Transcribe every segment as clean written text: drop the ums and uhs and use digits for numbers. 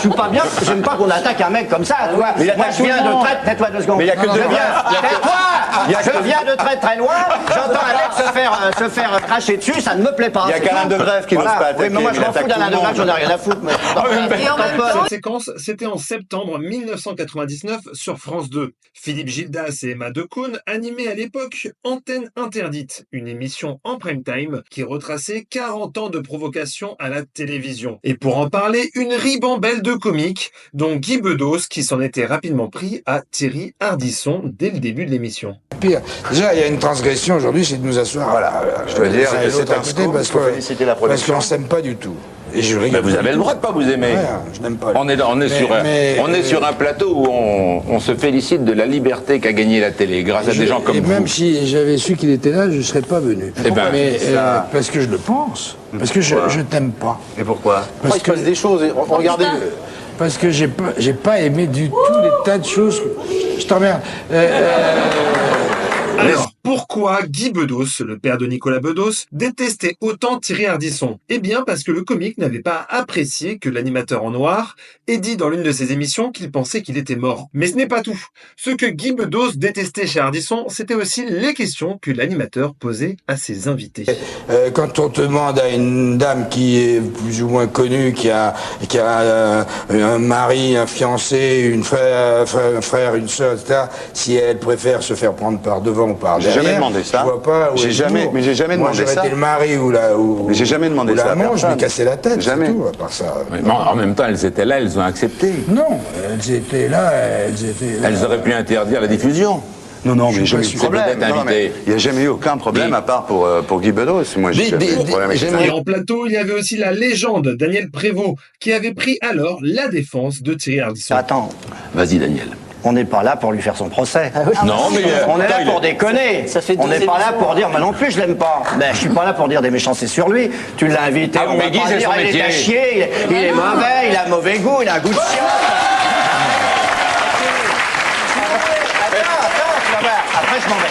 suis pas bien, j'aime pas qu'on attaque un mec comme ça, tu vois. Moi, je viens de très... Tais-toi 2 secondes. Mais il y a que deux. Tais-toi. Je viens de très loin, j'entends un mec se faire cracher dessus, ça ne me plaît pas. Il y a qu'Alain de Grève qui n'ose pas attaquer. Oui, mais moi, je m'en fous d'Alain de Grève, j'en ai rien à foutre. Et en même temps... Cette séquence, c'était en septembre 1999 sur France 2. Philippe Gildas et Emma Decaune animaient à l'époque Antenne Interdite, une émission en prime time qui retraçait 40 ans de provocation à la télévision. Et pour en parler, une ribambelle de comiques, dont Guy Bedos qui s'en était rapidement pris à Thierry Ardisson dès le début de l'émission. Pire, déjà il y a une transgression aujourd'hui, c'est de nous asseoir. Voilà, je dois dire que c'est un scoop, parce qu'on ne s'aime pas du tout. Et je mais vous avez le droit de pas vous aimer. Ouais, je n'aime pas. On est sur un plateau où on se félicite de la liberté qu'a gagné la télé grâce à des gens comme vous. Et même vous. si j'avais su qu'il était là, je ne serais pas venu. Parce que je le pense. Parce que je t'aime pas. Et pourquoi? Parce qu'il se passe des choses. Regardez. Parce que j'ai pas aimé du tout les tas de choses. Je t'emmerde. Alors, pourquoi Guy Bedos, le père de Nicolas Bedos, détestait autant Thierry Ardisson? Eh bien, parce que le comique n'avait pas apprécié que l'animateur en noir ait dit dans l'une de ses émissions qu'il pensait qu'il était mort. Mais ce n'est pas tout. Ce que Guy Bedos détestait chez Ardisson, c'était aussi les questions que l'animateur posait à ses invités. Quand on demande à une dame qui est plus ou moins connue, qui a un mari, un fiancé, un frère, une sœur, etc., si elle préfère se faire prendre par devant ou par derrière, j'ai jamais demandé ça. Je vois pas. J'ai jamais demandé ça. Moi, j'aurais été le mari mais j'ai jamais demandé ça. Je m'ai cassé la tête. Jamais. C'est tout, à part ça. Mais bon, en même temps, elles étaient là, elles ont accepté. Non, elles étaient là. Elles auraient pu interdire la diffusion. Non, mais jamais eu de problème. Il n'y a jamais eu aucun problème à part pour Guy Bedos. Moi, j'ai jamais eu de problème avec ça. Et en plateau, il y avait aussi la légende Daniel Prévost, qui avait pris alors la défense de Thierry Ardisson. Attends. Vas-y, Daniel. On n'est pas là pour lui faire son procès. Non, mais on est là pour déconner. On n'est pas là pour dire, moi non plus je l'aime pas. Ben, je suis pas là pour dire des méchancetés sur lui. Tu l'as invité, on va pas dire, il est à chier, il est mauvais, il a mauvais goût, il a un goût de chien. Après, je m'en vais.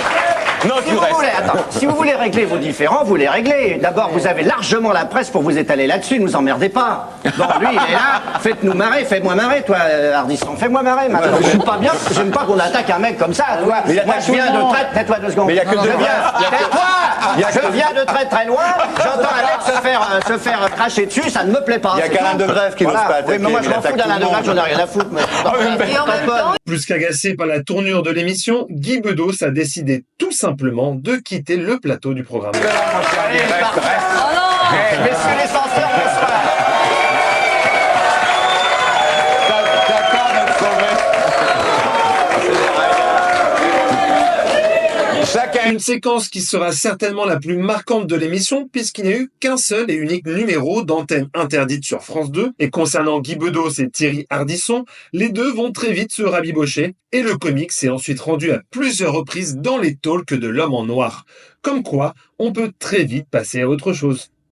Non, tu restes. Si vous voulez régler vos différends, vous les réglez. D'abord, vous avez largement la presse pour vous étaler là-dessus, ne nous emmerdez pas. Bon, lui, il est là, faites-nous marrer, fais-moi marrer, toi, Ardisson, fais-moi marrer. Maintenant, je suis pas bien, j'aime pas qu'on attaque un mec comme ça, tu vois. Moi, je viens de très... Tais-toi 2 secondes. Mais il y a que deux. Tais-toi. Je viens de très loin, j'entends un mec se faire cracher dessus, ça ne me plaît pas. Il y a qu'Alain de Grève qui n'ose pas attaquer. Oui, mais moi, je m'en fous d'Alain de Grève, j'en ai rien à foutre. Et en même temps... Plus qu'agacé par la tournure de l'émission, Guy Bedos a décidé tout simplement de quitter le plateau du programme. Messieurs les censeurs, bonsoir. Une séquence qui sera certainement la plus marquante de l'émission puisqu'il n'y a eu qu'un seul et unique numéro d'Antenne Interdite sur France 2 et concernant Guy Bedos et Thierry Ardisson, les deux vont très vite se rabibocher et le comique s'est ensuite rendu à plusieurs reprises dans les talks de l'homme en noir. Comme quoi, on peut très vite passer à autre chose.